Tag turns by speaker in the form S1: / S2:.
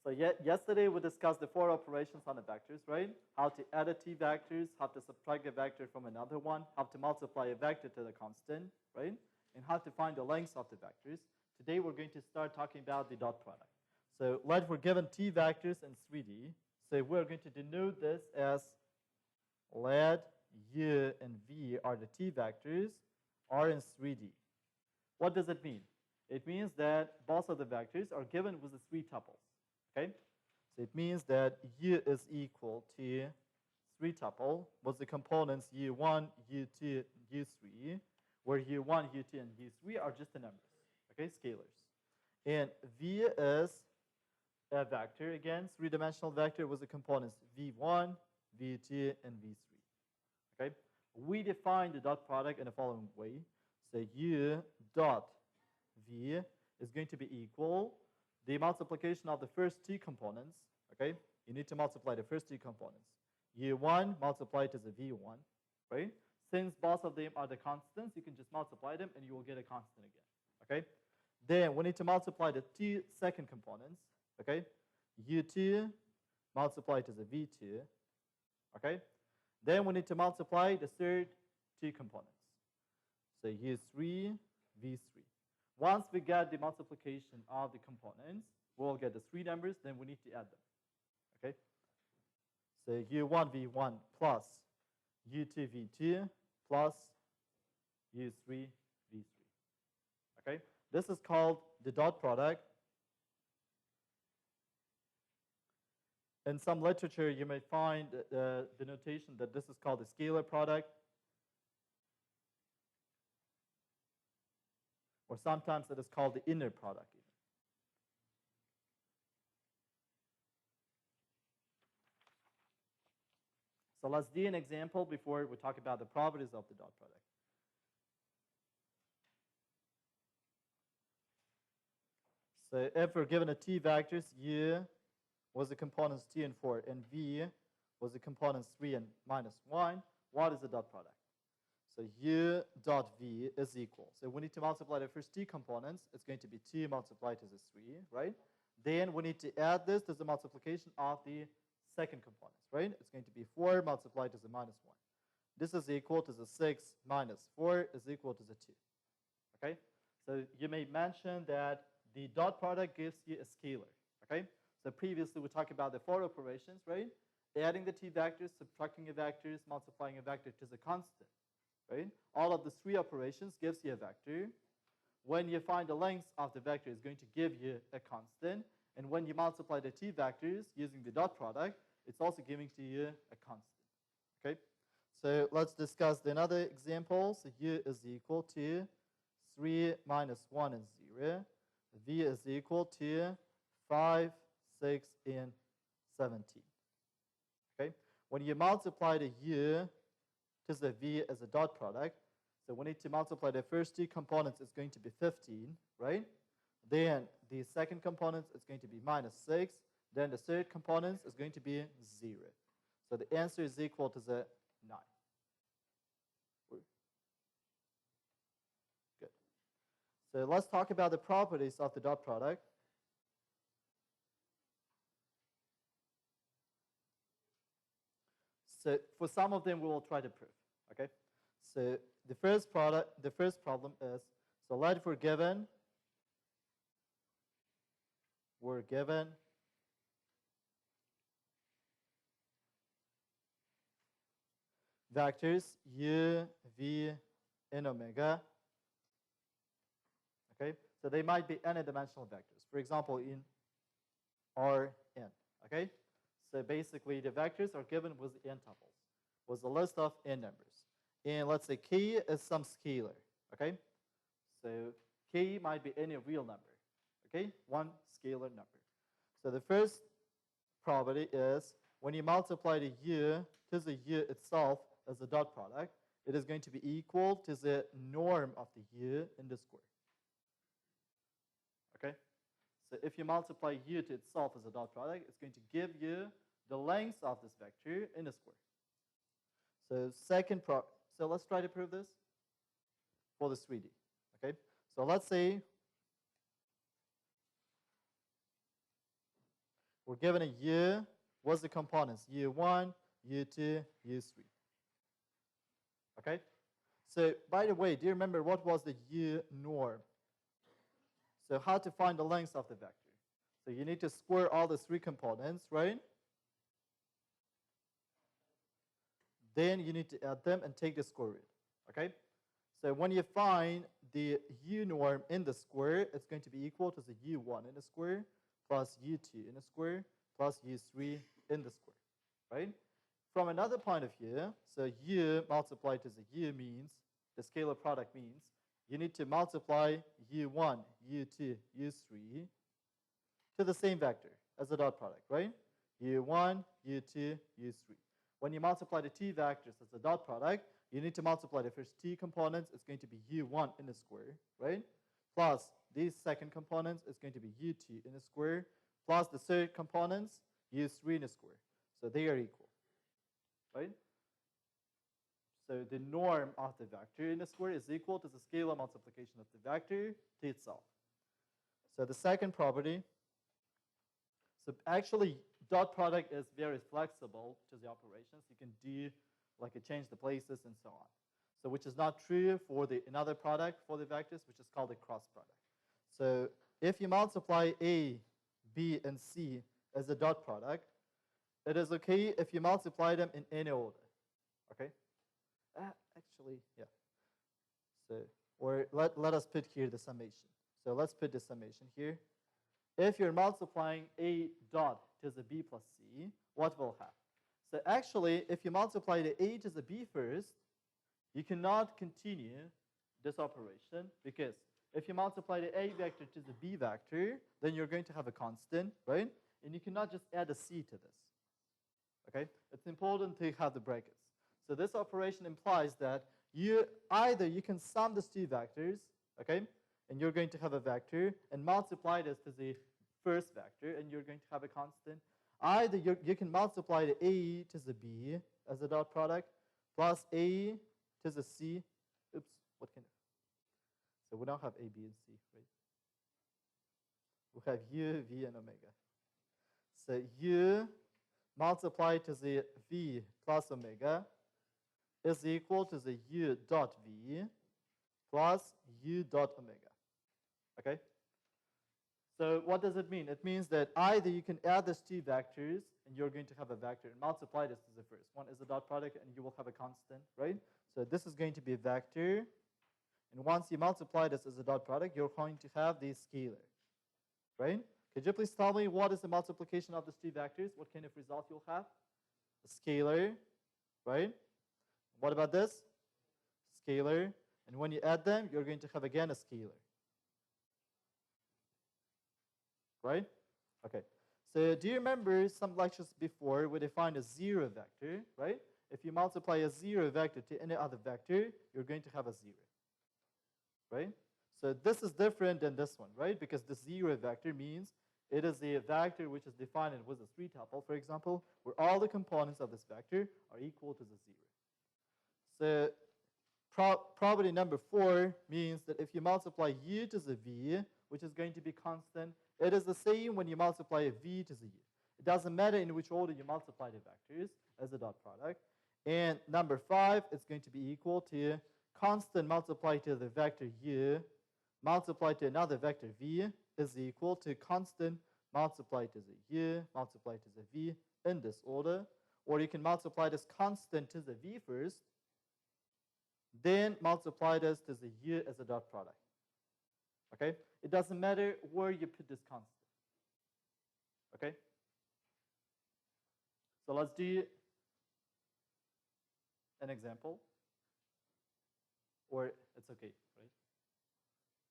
S1: So yesterday we discussed the 4 operations on the vectors, right? How to add a t vectors, how to subtract a vector from another one, how to multiply a vector to the constant, right? And how to find the lengths of the vectors. Today we're going to start talking about the dot product. So let we're given t vectors in 3D. So we're going to denote this as let u and v are the t vectors are in 3D. What does it mean? It means that both of the vectors are given with the 3 tuples. Okay? So it means that u is equal to 3 tuple with the components u1, u2, u3, where u1, u2, and u3 are just the numbers, okay, scalars. And v is a vector, again, 3-dimensional vector with the components v1, v2, and v3. Okay? We define the dot product in the following way. So u dot v is going to be equal the multiplication of the first 2 components, okay? You need to multiply the first 2 components. u1 multiplied to the v1, right? Since both of them are the constants, you can just multiply them and you will get a constant again, okay? Then we need to multiply the 2 second components, okay? u2 multiplied to the v2, okay? Then we need to multiply the third 2 components. So u3, v3. Once we get the multiplication of the components, we'll get the 3 numbers, then we need to add them. Okay? So u1, v1 plus u2, v2 plus u3, v3. Okay? This is called the dot product. In some literature, you may find the notation that this is called the scalar product. Or sometimes it is called the inner product even. So let's do an example before we talk about the properties of the dot product. So if we're given a t vectors, u was the components 2 and 4, and v was the components 3 and minus 1, what is the dot product? So u dot v is equal. So we need to multiply the first 2 components. It's going to be 2 multiplied to the 3, right? Then we need to add this to the multiplication of the second components, right? It's going to be 4 multiplied to the minus 1. This is equal to the 6 minus 4 is equal to the 2. Okay? So you may mention that the dot product gives you a scalar. Okay? So previously we talked about the 4 operations, right? Adding the t vectors, subtracting a vectors, multiplying a vector to the constant. Right? All of the 3 operations gives you a vector. When you find the length of the vector, it's going to give you a constant. And when you multiply the t vectors using the dot product, it's also giving to you a constant. Okay? So let's discuss another example. So u is equal to 3 minus 1 and 0. V is equal to 5, 6, and 17. Okay? When you multiply the u to the v as a dot product, so we need to multiply the first 2 components, it's going to be 15, right? Then the second component is going to be minus 6. Then the third component is going to be 0. So the answer is equal to the 9. Good. So let's talk about the properties of the dot product. So for some of them, we will try to prove. Okay. So the first problem is, so let we're given vectors u, v, and omega. Okay. So they might be n-dimensional vectors. For example, in Rn. Okay. So basically, the vectors are given with n tuples, with a list of n numbers. And let's say k is some scalar, okay? So k might be any real number, okay? One scalar number. So the first property is when you multiply the u to the u itself as a dot product, it is going to be equal to the norm of the u in the square, okay? So if you multiply u to itself as a dot product, it's going to give you the length of this vector in the square. So let's try to prove this for this 3D. Okay. So let's say We're given a U. What's the components? U1, U2, U3. Okay? So, by the way, do you remember what was the U norm? So, how to find the length of the vector? So, you need to square all the three components, right? Then you need to add them and take the square root. Okay? So, when you find the U norm in the square, it's going to be equal to the U1 in the square plus U2 in the square plus U3 in the square, right? From another point of view, so U multiplied to the U means, the scalar product means, you need to multiply U1, U2, U3 to the same vector as the dot product, right? U1, U2, U3. When you multiply the two vectors as a dot product, you need to multiply the first two components. It's going to be U1 in the square, right? Plus these second components is going to be U2 in the square, plus the third components, U3 in the square. So they are equal, right? So the norm of the vector in the square is equal to the scalar multiplication of the vector to itself. So the second property, so actually dot product is very flexible to the operations. You can do like change the places and so on. So which is not true for another product for the vectors, which is called a cross product. So if you multiply A, B, and C as a dot product, it is okay if you multiply them in any order, okay? Actually, yeah. So, or let us put here the summation. So let's put the summation here. If you're multiplying A dot to the B plus C, what will happen? So actually, if you multiply the A to the B first, you cannot continue this operation because if you multiply the A vector to the B vector, then you're going to have a constant, right? And you cannot just add a C to this, okay? It's important to have the brackets. So this operation implies that either you can sum these two vectors, okay? And you're going to have a vector and multiply this to the first vector and you're going to have a constant. Either you can multiply the A to the B as a dot product plus A to the C. Oops, what kind of? So we don't have A, B, and C, right? We have U, V, and omega. So U multiplied to the V plus omega is equal to the U dot V plus U dot omega. Okay? So what does it mean? It means that either you can add these two vectors and you're going to have a vector and multiply this to the first. One is a dot product and you will have a constant, right? So this is going to be a vector. And once you multiply this as a dot product, you're going to have the scalar, right? Could you please tell me what is the multiplication of these two vectors? What kind of result you'll have? A scalar, right? What about this? Scalar. And when you add them, you're going to have again a scalar. Right? Okay. So do you remember some lectures before where they find a zero vector, right? If you multiply a zero vector to any other vector, you're going to have a zero. Right? So this is different than this one, right? Because the zero vector means it is a vector which is defined with a three tuple, for example, where all the components of this vector are equal to the zero. So property number 4 means that if you multiply U to the V, which is going to be constant, it is the same when you multiply a V to the U. It doesn't matter in which order you multiply the vectors as a dot product. And number 5 is going to be equal to constant multiplied to the vector U multiplied to another vector V is equal to constant multiplied to the U multiplied to the V in this order. Or you can multiply this constant to the V first, then multiply this to the U as a dot product. Okay? It doesn't matter where you put this constant. Okay? So let's do an example. Or it's okay, right?